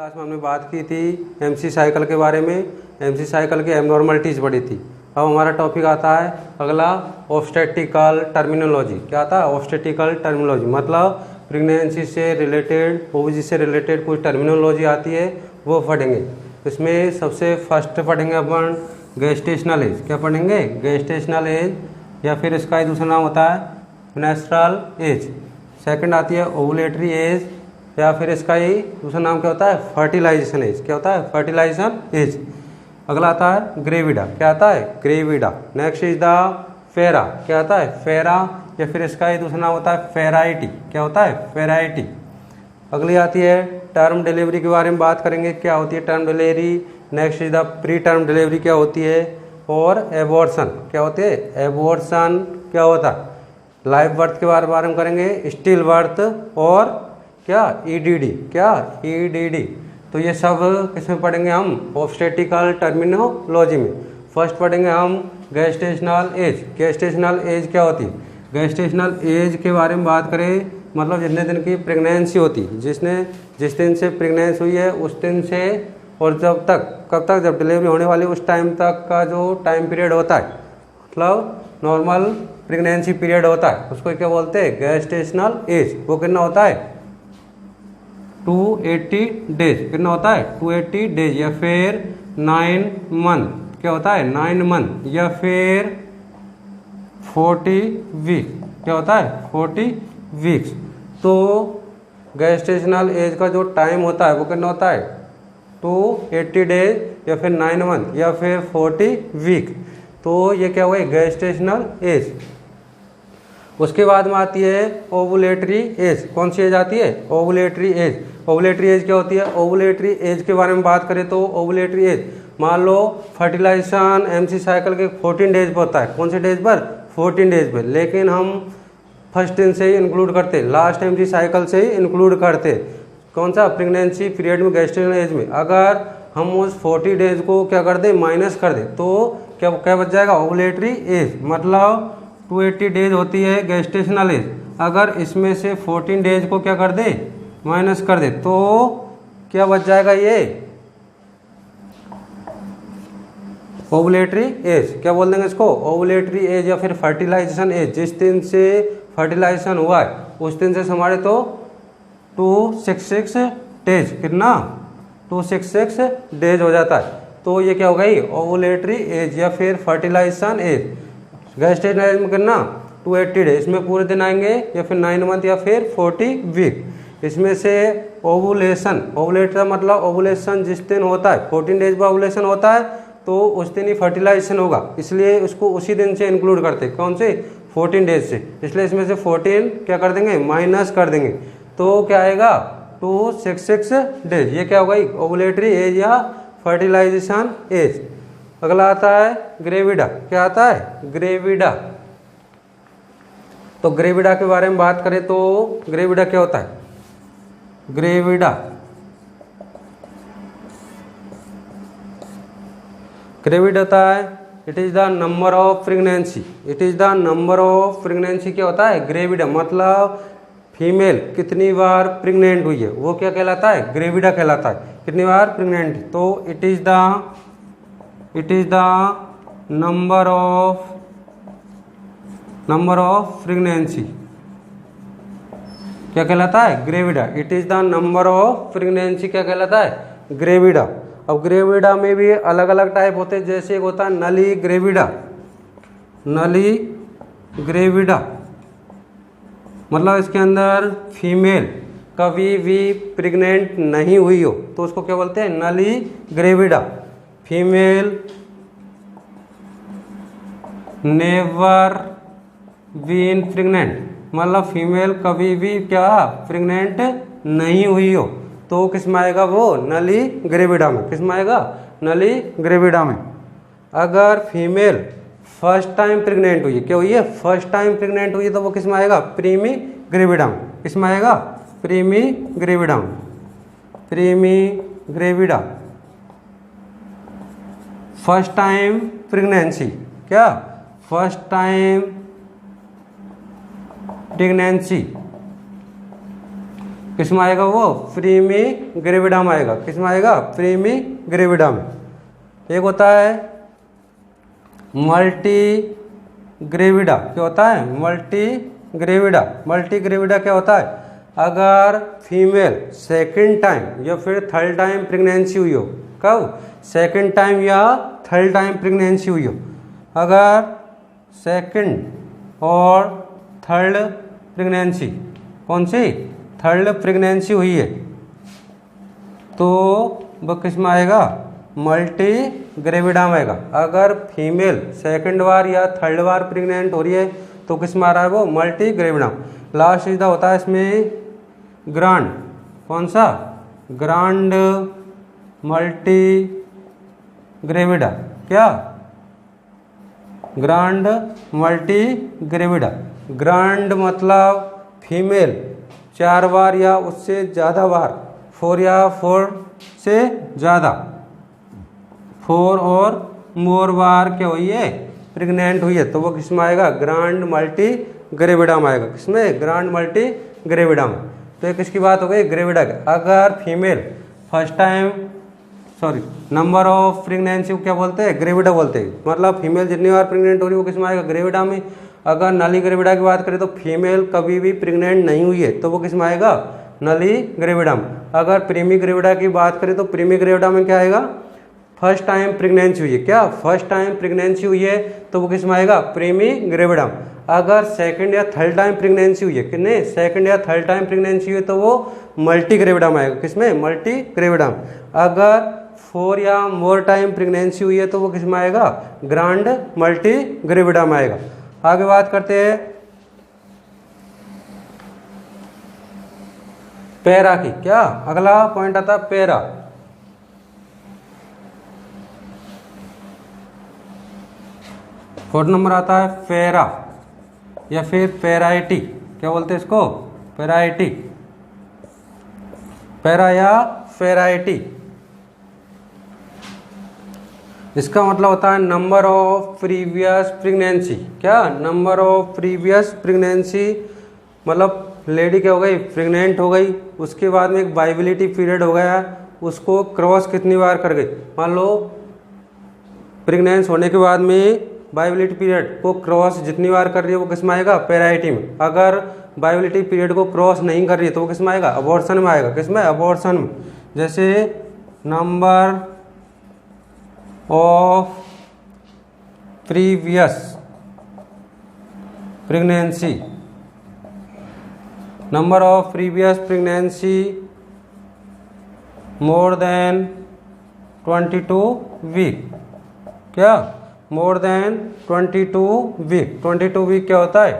Class में हमने बात की थी एमसी साइकिल के बारे में। एमसी साइकिल की एबनॉर्मलिटीज पढ़ी थी। अब हमारा टॉपिक आता है अगला ऑब्स्टेट्रिकल टर्मिनोलॉजी। क्या आता है? ऑब्स्टेट्रिकल टर्मिनोलॉजी मतलब प्रेगनेंसी से रिलेटेड, ओबीजी से रिलेटेड कुछ टर्मिनोलॉजी आती है वो पढ़ेंगे। इसमें सबसे फर्स्ट पढ़ेंगे अपन गेस्टेशनल एज। क्या पढ़ेंगे? गेस्टेशनल एज, या फिर इसका ही दूसरा नाम होता है नेस्ट्रल एज। सेकंड आती है ओवुलेटरी एज, या फिर इसका ही दूसरा नाम क्या होता है? Fertilisation age. क्या होता है? Fertilisation age. अगला आता है ग्रेविडा। क्या आता है? ग्रेविडा। नेक्स्ट इज द फेरा। क्या आता है? फेरा, या फिर इसका ही दूसरा नाम होता है फेराइटी। क्या होता है? फेराइटी। अगली आती है टर्म डिलीवरी के बारे में बात करेंगे। क्या होती है term delivery? Next is the pre term delivery क्या होती है, और एबॉर्शन क्या होते हैं? एबॉर्शन क्या होता है? लाइव बर्थ के बारे में करेंगे, स्टिल बर्थ, और क्या ईडीडी। क्या ईडीडी। तो ये सब किसमें पढ़ेंगे हम? ऑब्स्टेट्रिकल टर्मिनोलॉजी में। फर्स्ट पढ़ेंगे हम गेस्टेशनल एज। गेस्टेशनल एज क्या होती है? गेस्टेशनल एज के बारे में बात करें मतलब जितने दिन की प्रेगनेंसी होती है, जिस दिन से प्रेगनेंस हुई है उस दिन से, और जब तक, कब तक, जब डिलीवरी होने वाली उस टाइम तक का जो टाइम पीरियड होता है, मतलब नॉर्मल प्रेगनेंसी पीरियड होता है, उसको क्या बोलते हैं? Gestational age. वो कितना होता है? 280 डेज। कितना होता है? 280 डेज, या फिर 9 मंथ। क्या होता है? 9 मंथ, या फिर 40 वीक। क्या होता है? 40 वीक्स। तो गेस्टेशनल एज का जो टाइम होता है वो कितना होता है? 280 डेज, या फिर 9 मंथ, या फिर 40 वीक। तो ये क्या हुआ? Gestational age. उसके बाद में आती है ओवुलेटरी एज। कौन सी एज आती है? Ovulatory as. ओवुलेटरी एज क्या होती है? ओवुलेटरी एज के बारे में बात करें तो ओवुलेटरी एज, मान लो फर्टिलाइजेशन एमसी साइकिल के 14 डेज पर होता है। कौन से डेज पर? 14 डेज पर। लेकिन हम फर्स्ट दिन से ही इंक्लूड करते, लास्ट एमसी साइकिल से ही इंक्लूड करते। कौन सा? प्रेगनेंसी पीरियड में, गेस्टेशनल एज में। अगर हम उस 40 डेज को क्या कर दें? माइनस कर दें, तो क्या क्या बच जाएगा? Ovulatory age. मतलब 280 डेज होती है गेस्टेशनल एज, अगर इसमें से 14 डेज को क्या कर दे? माइनस कर दे, तो क्या बच जाएगा? ये ओवुलेटरी एज। क्या बोल देंगे इसको? ओवुलेटरी एज, या फिर फर्टिलाइजेशन एज। जिस दिन से फर्टिलाइजेशन हुआ है उस दिन से हमारे तो 266 डेज, कितना? 266 डेज हो जाता है। तो ये क्या हो गई? ओवुलेटरी एज, या फिर फर्टिलाइजेशन एज। गेस्टेशनल एज में कितना? 280 डेज। इसमें पूरे दिन आएंगे, या फिर 9 मंथ, या फिर 40 वीक। इसमें से ओवुलेशन, ओवुलेट मतलब ओवुलेशन जिस दिन होता है, 14 डेज पर ओवुलेशन होता है, तो उस दिन ही फर्टिलाइजेशन होगा, इसलिए उसको उसी दिन से इंक्लूड करते। कौन से? 14 डेज से। इसलिए इसमें से 14 क्या कर देंगे? माइनस कर देंगे, तो क्या आएगा? 266 डेज। ये क्या हो गई? ओवुलेटरी एज या फर्टिलाइजेशन एज। अगला आता है ग्रेविडा। क्या आता है? ग्रेविडा। तो ग्रेविडा के बारे में बात करें तो ग्रेविडा क्या होता है? ग्रेविडा, ग्रेविड होता है it is the number of pregnancy. It is the number of pregnancy. क्या होता है? ग्रेविडा मतलब फीमेल कितनी बार प्रेग्नेंट हुई है वो क्या कहलाता है? ग्रेविडा कहलाता है। कितनी बार प्रेग्नेंट। तो it is the number of pregnancy. क्या कहलाता है? Gravida. It is the number of pregnancy क्या कहलाता है? ग्रेविडा। अब ग्रेविडा में भी अलग अलग टाइप होते हैं, जैसे एक होता है नली ग्रेविडा। नली ग्रेविडा मतलब इसके अंदर फीमेल कभी भी प्रेग्नेंट नहीं हुई हो तो उसको क्या बोलते हैं? Nulligravida. Female never been pregnant मतलब फीमेल कभी भी क्या प्रेग्नेंट नहीं हुई हो तो किस में आएगा? वो नली ग्रेविडा में। किस में आएगा? नली ग्रेविडा में। अगर फीमेल फर्स्ट टाइम प्रेग्नेंट हुई है, क्या हुई है? फर्स्ट टाइम प्रेग्नेंट हुई है, तो वो किस में आएगा? प्रीमी ग्रेविडा में। किस में आएगा? प्रीमी ग्रेविडा में। प्रीमी ग्रेविडा। First time pregnancy. क्या? फर्स्ट टाइम प्रेगनेंसी किस में आएगा वो, प्रीमी ग्रेविडा में आएगा। किस में आएगा, प्रीमी ग्रेविडा में। एक होता है मल्टी ग्रेविडा, क्या होता है, मल्टी ग्रेविडा। मल्टी ग्रेविडा क्या होता है, अगर फीमेल सेकंड टाइम या फिर थर्ड टाइम प्रेगनेंसी हुई हो, कब, सेकंड टाइम या थर्ड टाइम प्रेगनेंसी हुई हो, अगर सेकंड और थर्ड प्रेगनेंसी, कौन सी, थर्ड प्रेगनेंसी हुई है, तो वह किस में आएगा, मल्टी ग्रेविडा में आएगा। अगर फीमेल सेकंड बार या थर्ड बार प्रेग्नेंट हो रही है तो किस में आ रहा है वो, मल्टी ग्रेविडा। लास्ट सीधा होता है इसमें ग्रांड, कौन सा, ग्रांड मल्टी ग्रेविडा, क्या, ग्रांड मल्टी ग्रेविडा। ग्रांड मतलब फीमेल 4 बार या उससे ज़्यादा बार, 4 या 4 से ज़्यादा, 4 और मोर बार क्या हुई है, प्रेग्नेंट हुई है, तो वो किस में आएगा, ग्रांड मल्टी ग्रेविडा में आएगा। किसमें, ग्रांड मल्टी ग्रेविडा में। तो ये किसकी बात हो गई, ग्रेविडा की। अगर female first time, sorry, number of pregnancy को क्या बोलते हैं, ग्रेविडा बोलते हैं। मतलब फीमेल जितनी बार प्रेग्नेंट हो रही है वो किस में आएगा, ग्रेविडा में। अगर नली ग्रेविडा की बात करें तो फीमेल कभी भी प्रेग्नेंट नहीं हुई है तो वो किस में आएगा, नली ग्रेविडा में। अगर प्रीमी ग्रेविडा की बात करें तो प्रीमी ग्रेविडा में क्या आएगा, फर्स्ट टाइम प्रेगनेंसी हुई है, क्या, फर्स्ट टाइम प्रेगनेंसी हुई है तो वो किस में आएगा, प्रीमी ग्रेविडा में। अगर सेकंड या थर्ड टाइम प्रेगनेंसी हुई है, कितने, सेकंड या थर्ड टाइम प्रेगनेंसी हुई है तो वो मल्टी ग्रेविडा में आएगा। किसमें, मल्टी ग्रेविडा में। अगर 4 या मोर टाइम प्रेगनेंसी हुई है तो वो किस में आएगा, ग्रांड मल्टी ग्रेविडा में आएगा। आगे बात करते हैं पैरा की, क्या, अगला पॉइंट आता है पैरा। फोर्थ नंबर आता है पैरा या फिर पैराइटी, क्या बोलते हैं इसको, पैराइटी, पैरा या पैराइटी। इसका मतलब होता है नंबर ऑफ प्रीवियस प्रेगनेंसी, क्या, नंबर ऑफ प्रीवियस प्रेगनेंसी। मतलब लेडी क्या हो गई, प्रेग्नेंट हो गई, उसके बाद में एक वाइबिलिटी पीरियड हो गया, उसको क्रॉस कितनी बार कर गई। मान लो प्रेग्नेंस होने के बाद में वाइबिलिटी पीरियड को क्रॉस जितनी बार कर रही है वो किस में आएगा, पैराइटी में। अगर वाइबिलिटी पीरियड को क्रॉस नहीं कर रही है तो वो किस में आएगा, अबॉर्शन में आएगा। किस में, अबॉर्शन में। जैसे number of previous pregnancy, number of previous pregnancy more than 22 week, क्या, मोर देन 22 वीक। 22 वीक क्या होता है,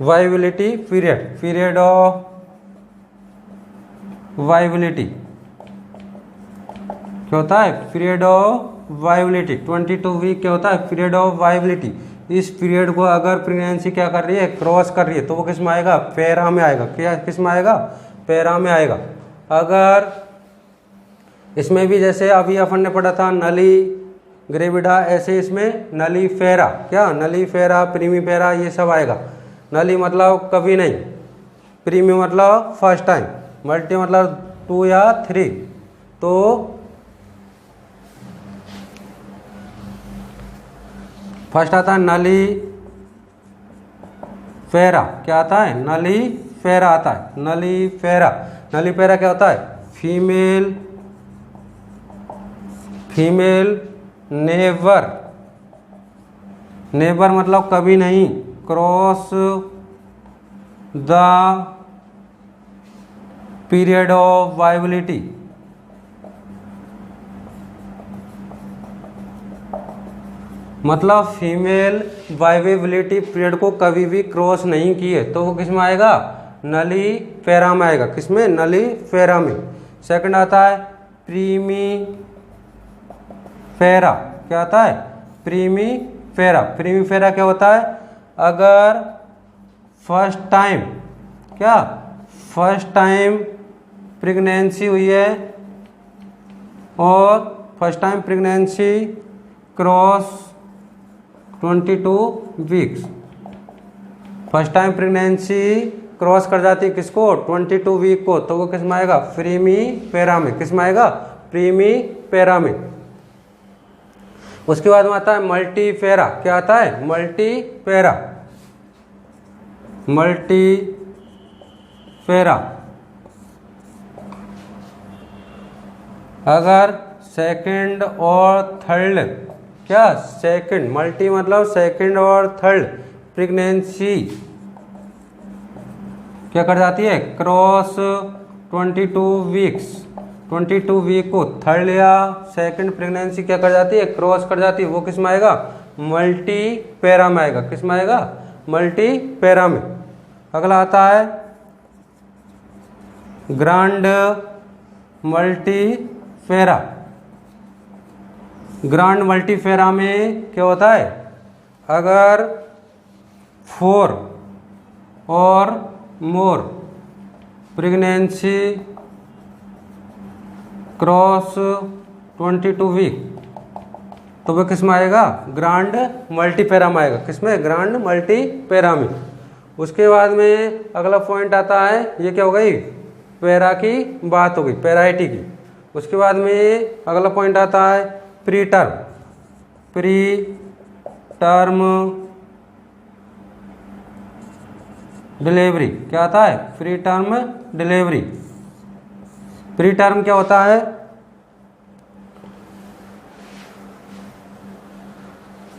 viability period, period of viability क्या होता है, पीरियड ऑफ वाइबिलिटी। 22 वीक क्या होता है, पीरियड ऑफ वाइबिलिटी। इस पीरियड को अगर प्रेगनेंसी क्या कर रही है, क्रॉस कर रही है तो वो किस में आएगा, पैरा में आएगा। क्या, किस में आएगा, पैरा में आएगा। अगर इसमें भी जैसे अभी अपन ने पढ़ा था नली ग्रेविडा, ऐसे इसमें नली फेरा, क्या, नली फेरा, प्रीमी फेरा, ये सब आएगा। नली मतलब कभी नहीं, प्रीमी मतलब फर्स्ट टाइम, मल्टी मतलब 2 या 3। तो फर्स्ट आता है नली फेरा, क्या आता है, नली फेरा आता है, नली फेरा। नली फेरा क्या होता है, फीमेल नेवर, नेवर मतलब कभी नहीं, cross the period of viability, मतलब फीमेल वाइबिलिटी पीरियड को कभी भी क्रॉस नहीं किए तो वो किस में आएगा, नली फेरा में आएगा। किस में, नली फेरा में। सेकंड आता है प्रीमी फेरा, क्या आता है, प्रीमी फेरा। प्रीमी फेरा क्या होता है, अगर फर्स्ट टाइम, क्या, फर्स्ट टाइम प्रेगनेंसी हुई है और first time pregnancy cross 22 weeks, first time pregnancy cross कर जाती है किसको, 22 वीक को, तो वो किस में आएगा, प्रीमी पैरा में। किस में आएगा, प्रीमी पैरा में। उसके बाद में आता है मल्टी पैरा। क्या आता है, मल्टी पैरा। मल्टी पैरा अगर सेकंड और थर्ड, क्या सेकंड, मल्टी मतलब सेकंड और थर्ड प्रेगनेंसी क्या कर जाती है, क्रॉस 22 वीक्स, 22 वीक को थर्ड या सेकंड प्रेगनेंसी क्या कर जाती है, क्रॉस कर जाती है, वो किस में आएगा, मल्टी पैरा में आएगा। किस में आएगा, मल्टी पैरा में। अगला आता है grand multi para. Grand multi para में क्या होता है, अगर 4 और मोर प्रेगनेंसी क्रॉस 22 वीक, तो वह किस में आएगा, ग्रांड मल्टी पैरा में आएगा। किसमें, ग्रांड मल्टी पैरा में। उसके बाद में अगला पॉइंट आता है, ये क्या हो गई, पैरा की बात हो गई, पैराइटी की। उसके बाद में अगला पॉइंट आता है pre term. Pre term delivery. क्या आता है, pre term delivery. Pre term क्या होता है,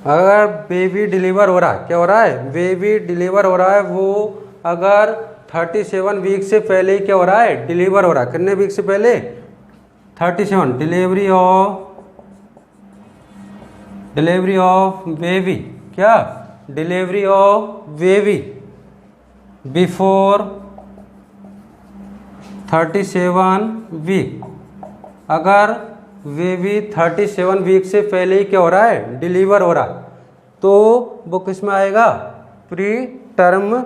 अगर बेबी डिलीवर हो रहा है, क्या हो रहा है, बेबी डिलीवर हो रहा है, वो अगर 37 वीक से पहले ही क्या हो रहा है, डिलीवर हो रहा है। कितने वीक से पहले, 37। डिलीवरी ऑफ बेबी, क्या, delivery of baby before 37 week. अगर बेबी 37 वीक से पहले ही क्या हो रहा है, डिलीवर हो रहा है, तो वो किस में आएगा, प्री टर्म।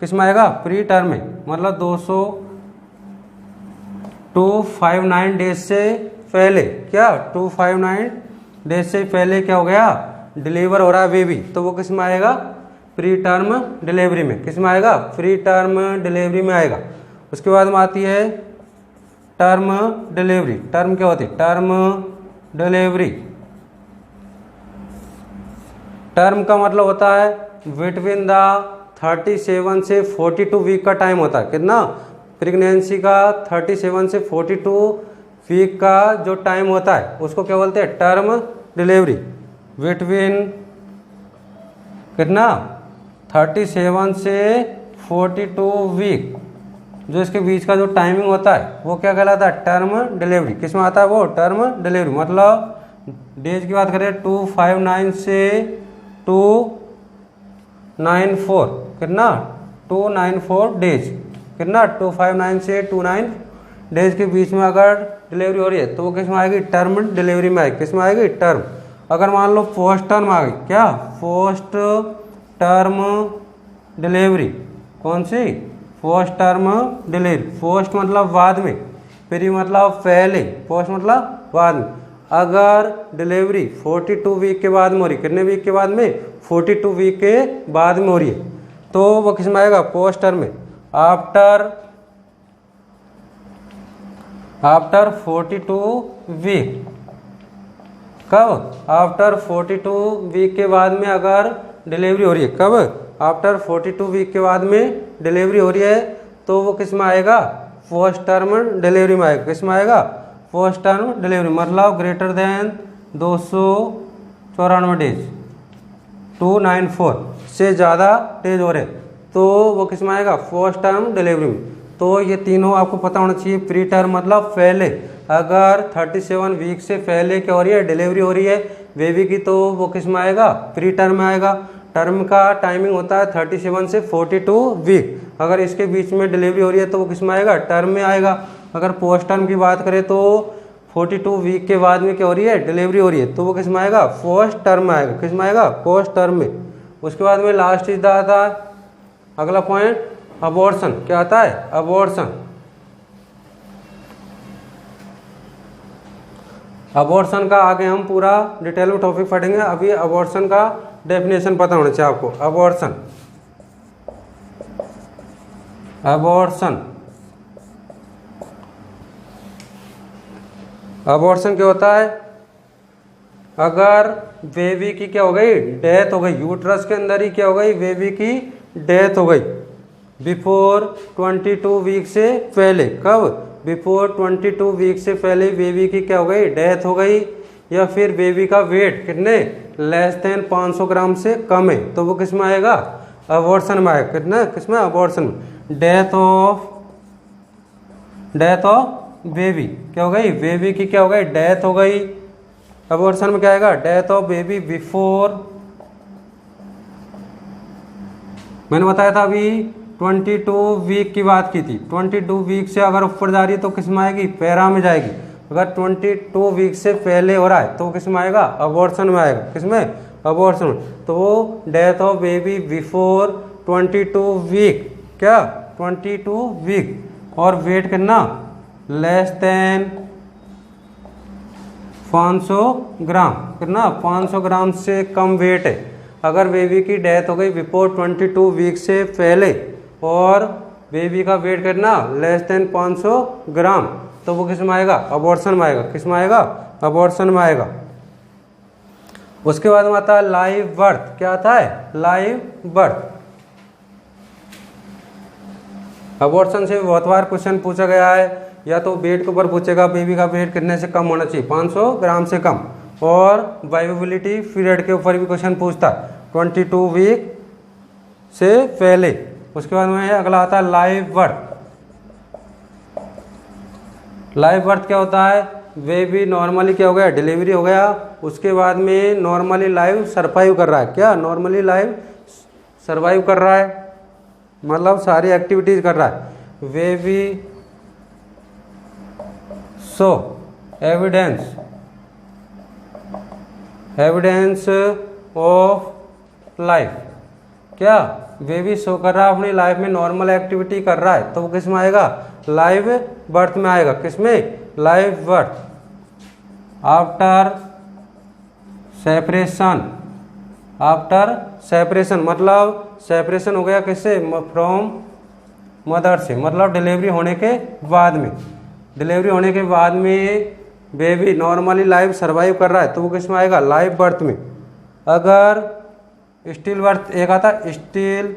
किस में आएगा, प्री टर्म में। मतलब 259 डेज से पहले, क्या 259 डेज से पहले क्या हो गया, डिलीवर हो रहा है बेबी, तो वो किस में आएगा, प्री टर्म डिलीवरी में। किस में आएगा, प्री टर्म डिलीवरी में आएगा। उसके बाद में आती है टर्म डिलीवरी। टर्म क्या होती है, टर्म डिलीवरी। टर्म का मतलब होता है बिटवीन द 37 से 42 वीक का टाइम होता है। कितना, प्रेगनेंसी का 37 से 42 वीक का जो टाइम होता है उसको क्या बोलते हैं, टर्म डिलीवरी। बिटवीन कितना, 37 से 42 वीक, जो इसके बीच का जो टाइमिंग होता है वो क्या कहलाता है, टर्म डिलीवरी। किस में आता है वो, टर्म डिलीवरी। मतलब डेज की बात करें 259 से 294, कितना 294 डेज, कितना 259 से 29 डेज के बीच में अगर डिलीवरी हो रही है तो वो किस में आएगी, टर्म डिलीवरी में आएगी। किस में आएगी, टर्म। अगर मान लो पोस्ट टर्म आ गई, क्या, पोस्ट टर्म डिलीवरी। कौन सी, पोस्ट टर्म डिलीवरी। पोस्ट मतलब बाद में, प्री मतलब पहले, पोस्ट मतलब बाद में। अगर डिलीवरी 42 वीक के बाद में हो रही, कितने वीक के बाद में, 42 वीक के बाद में हो रही है, तो वो किस में आएगा, पोस्ट टर्म में। आफ्टर 42 वीक, कब, आफ्टर 42 वीक के बाद में अगर डिलीवरी हो रही है, कब, आफ्टर 42 वीक के बाद में डिलीवरी हो रही है, तो वो किस में आएगा, पोस्ट टर्म डिलीवरी में आएगा। किस में आएगा, पोस्ट टर्म डिलीवरी। मतलब ग्रेटर देन 294 डेज, 294 से ज़्यादा डेज हो रहे, तो वो किस में आएगा, पोस्ट टर्म डिलीवरी में। तो ये तीनों आपको पता होना चाहिए। प्री टर्म मतलब पहले, अगर 37 वीक से पहले क्या हो रही है, डिलीवरी हो रही है बेबी की, तो वो किस में आएगा, प्री टर्म में आएगा। टर्म का टाइमिंग होता है 37 से 42 वीक। अगर इसके बीच में डिलीवरी हो रही है तो वो किस में आएगा, टर्म में आएगा। अगर पोस्ट टर्म की बात करें तो 42 वीक के बाद में क्या हो रही है, डिलीवरी हो रही है, तो वो किस में आएगा, पोस्ट टर्म में आएगा। किस में आएगा, पोस्ट टर्म में। उसके बाद में लास्ट चीज आता है अगला पॉइंट, अबॉर्शन। क्या आता है, अबॉर्शन। अबॉर्शन का आगे हम पूरा डिटेल में टॉपिक पढ़ेंगे। अभी अबॉर्शन का डेफिनेशन पता होना चाहिए आपको। Abortion, abortion. अबॉर्शन क्या होता है? अगर बेबी की क्या हो गई, डेथ हो गई, यूट्रस के अंदर ही क्या हो गई, बेबी की डेथ हो गई बिफोर 22 वीक से पहले। कब? बिफोर 22 वीक से पहले बेबी की क्या हो गई, डेथ हो गई। या फिर बेबी का वेट कितने, लेस देन 500 ग्राम से कम है, तो वो किस में आएगा, अबॉर्शन में आएगा। कितना, किसमें, अबॉर्शन में। डेथ ऑफ बेबी क्या हो गई, बेबी की क्या हो गई, डेथ हो गई। अबॉर्शन में क्या आएगा, डेथ ऑफ बेबी बिफोर, मैंने बताया था अभी 22 वीक की बात की थी। 22 वीक से अगर ऊपर जा रही है तो किस में आएगी, पैरा में जाएगी। अगर 22 वीक से पहले हो रहा है तो किस में आएगा, अबॉर्शन में आएगा। किसमें, अबॉर्शन में। तो वो death of baby before 22 week, क्या 22 वीक, और वेट कितना, लेस देन 500 ग्राम। कितना, 500 ग्राम से कम वेट है। अगर बेबी की डेथ हो गई बिफोर 22 वीक से पहले और बेबी का वेट कितना, लेस देन 500 ग्राम, तो वो किस में आएगा, अबॉर्शन में आएगा। किस में आएगा, अबॉर्शन में आएगा। उसके बाद में आता है लाइव बर्थ। क्या आता है, लाइव बर्थ। अबॉर्शन से बहुत बार क्वेश्चन पूछा गया है, या तो वेट के ऊपर पूछेगा, बेबी का वेट कितने से कम होना चाहिए, 500 ग्राम से कम, और वाइवेबिलिटी पीरियड के ऊपर भी क्वेश्चन पूछता है 22 वीक से पहले। उसके बाद में अगला आता है लाइव बर्थ। लाइव बर्थ क्या होता है, बेबी नॉर्मली क्या हो गया, डिलीवरी हो गया, उसके बाद में नॉर्मली लाइव सर्वाइव कर रहा है। क्या, नॉर्मली लाइव सर्वाइव कर रहा है, मतलब सारी एक्टिविटीज कर रहा है। Baby so evidence of life. क्या, बेबी शो कर रहा है अपनी लाइफ में, नॉर्मल एक्टिविटी कर रहा है, तो वो किस में आएगा, लाइव बर्थ में आएगा। किसमें, लाइव बर्थ। आफ्टर सेपरेशन, मतलब सेपरेशन हो गया किससे, फ्रॉम मदर से, मतलब डिलीवरी होने के बाद में। डिलीवरी होने के बाद में बेबी नॉर्मली लाइफ सर्वाइव कर रहा है, तो वो किस में आएगा, लाइव बर्थ में। अगर स्टिल बर्थ एक आता है, स्टिल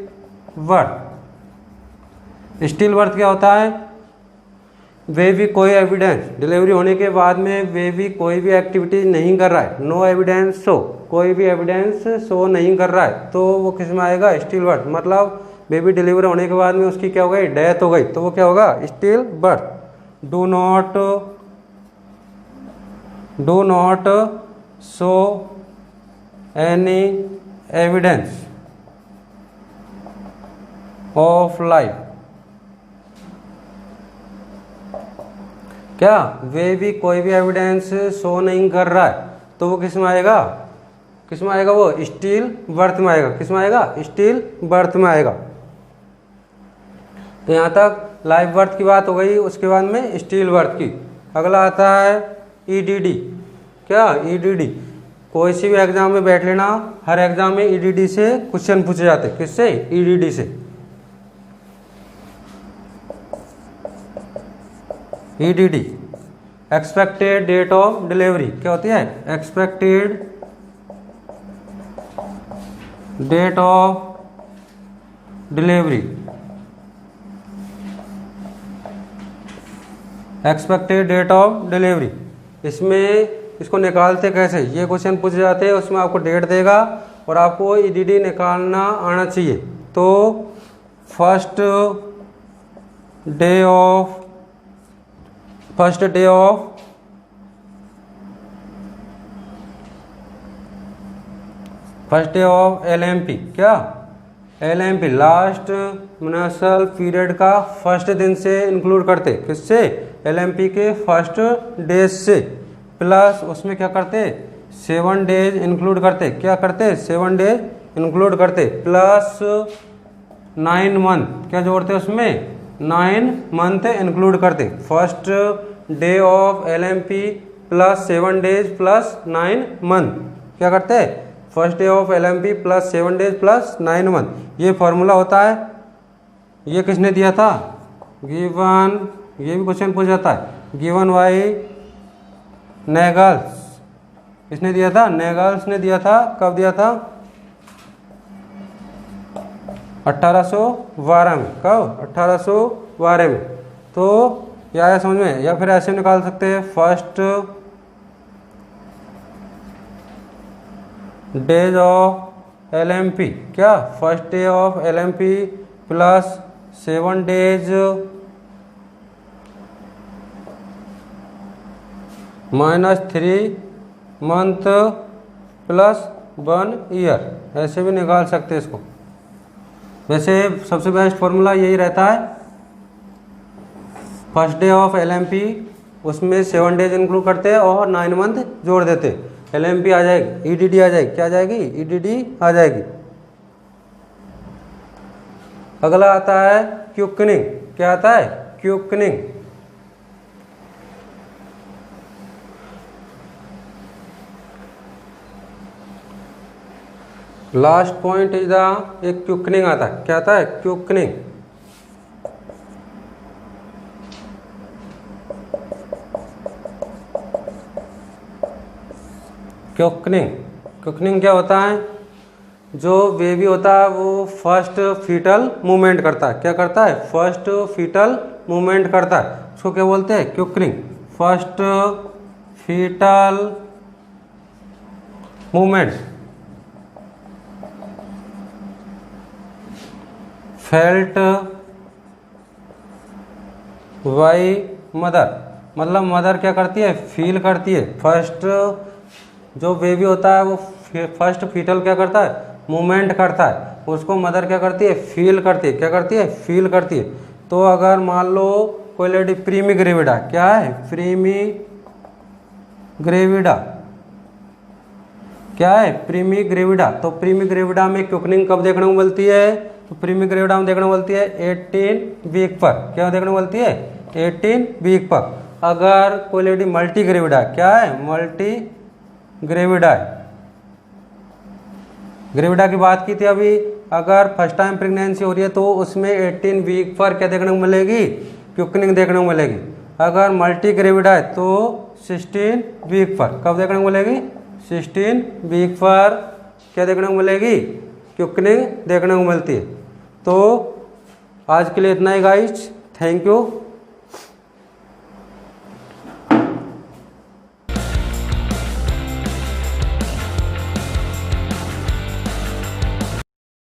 बर्थ। स्टिल बर्थ क्या होता है, बेबी कोई एविडेंस, डिलीवरी होने के बाद में बेबी कोई भी एक्टिविटी नहीं कर रहा है, नो एविडेंस शो, कोई भी एविडेंस शो नहीं कर रहा है, तो वो किस में आएगा, स्टिल बर्थ। मतलब बेबी डिलीवरी होने के बाद में उसकी क्या हो गई, डेथ हो गई, तो वो क्या होगा, still birth. Do not show any evidence of life. क्या, बेबी कोई भी एविडेंस शो नहीं कर रहा है, तो वो किस में आएगा, किस में आएगा, वो स्टिल बर्थ में आएगा। किस में आएगा, स्टिल बर्थ में आएगा। तो यहाँ तक लाइव बर्थ की बात हो गई, उसके बाद में स्टिल बर्थ की। अगला आता है ईडीडी। क्या, ईडीडी, कोई सी भी एग्जाम में बैठ लेना, हर एग्जाम में ईडीडी से क्वेश्चन पूछे जाते। किससे, ईडीडी से। EDD expected date of delivery क्या होती है, expected date of delivery. Expected date of delivery, इसमें इसको निकालते कैसे, ये क्वेश्चन पूछे जाते हैं, उसमें आपको डेट देगा और आपको ईडीडी निकालना आना चाहिए। तो फर्स्ट डे ऑफ एलएमपी। क्या, एलएमपी लास्ट मेंस्ट्रुअल पीरियड का फर्स्ट दिन से इंक्लूड करते। किससे, एलएमपी के फर्स्ट डेज से, प्लस उसमें क्या करते, 7 डेज इंक्लूड करते। क्या करते, 7 डेज इंक्लूड करते, प्लस 9 मंथ क्या जोड़ते उसमें, 9 मंथ इंक्लूड करते। First day of LMP plus 7 days plus 9 month क्या करते, first day of LMP plus 7 days plus 9 month. ये फॉर्मूला होता है, ये किसने दिया था? गिवन, ये भी क्वेश्चन पूछ जाता है, गिवन बाय नेगल्स। किसने दिया था? नेगल्स ने दिया था। कब दिया था? 1812 में। कब? 1812 में। तो या आया समझ में? या फिर ऐसे निकाल सकते हैं, फर्स्ट डेज ऑफ LMP। क्या? First day of LMP plus 7 days minus 3 month plus 1 year. ऐसे भी निकाल सकते हैं इसको। वैसे सबसे बेस्ट फॉर्मूला यही रहता है, फर्स्ट डे ऑफ LMP, उसमें 7 डेज इंक्लूड करते हैं और 9 मंथ जोड़ देते। LMP आ जाएगी, EDD आ जाएगी। क्या आ जाएगी? EDD आ जाएगी। अगला आता है क्यूकनिंग। क्या आता है? क्यूकनिंग। लास्ट पॉइंट इज द एक क्यूकनिंग आता है। क्या आता है? क्यूकनिंग। क्यूकनिंग, क्यूकनिंग क्या होता है? जो बेबी होता है वो फर्स्ट फीटल मूवमेंट करता है। क्या करता है? फर्स्ट फीटल मूवमेंट करता है। उसको क्या बोलते हैं? Quickening. First fetal movement felt by mother. मतलब मदर क्या करती है? फील करती है। फर्स्ट जो बेबी होता है वो फर्स्ट फीटल क्या करता है? मूवमेंट करता है। उसको मदर क्या करती है? फील करती है। क्या करती है? फील करती है। तो अगर मान लो कोई लेडी प्रीमी ग्रेविडा, क्या है? प्रीमी ग्रेविडा। क्या है? प्रीमी ग्रेविडा। तो प्रीमी ग्रेविडा में क्यूकनिंग कब देखने को मिलती है? तो प्रीमी ग्रेविडा में देखने को मिलती है 18 वीक पर। क्या देखने को मिलती है? 18 वीक पर। अगर कोई लेडी मल्टी ग्रेविडा, क्या है? मल्टी ग्रेविडा है। ग्रेविडा की बात की थी अभी। अगर फर्स्ट टाइम प्रेगनेंसी हो रही है तो उसमें 18 वीक पर क्या देखने को मिलेगी? क्यूकनिंग देखने को मिलेगी। अगर मल्टी ग्रेविडा है तो 16 वीक पर। कब देखने को मिलेगी? 16 वीक पर क्या देखने को मिलेगी? क्यूकनिंग देखने को मिलती है। तो आज के लिए इतना ही गाइस। Thank you.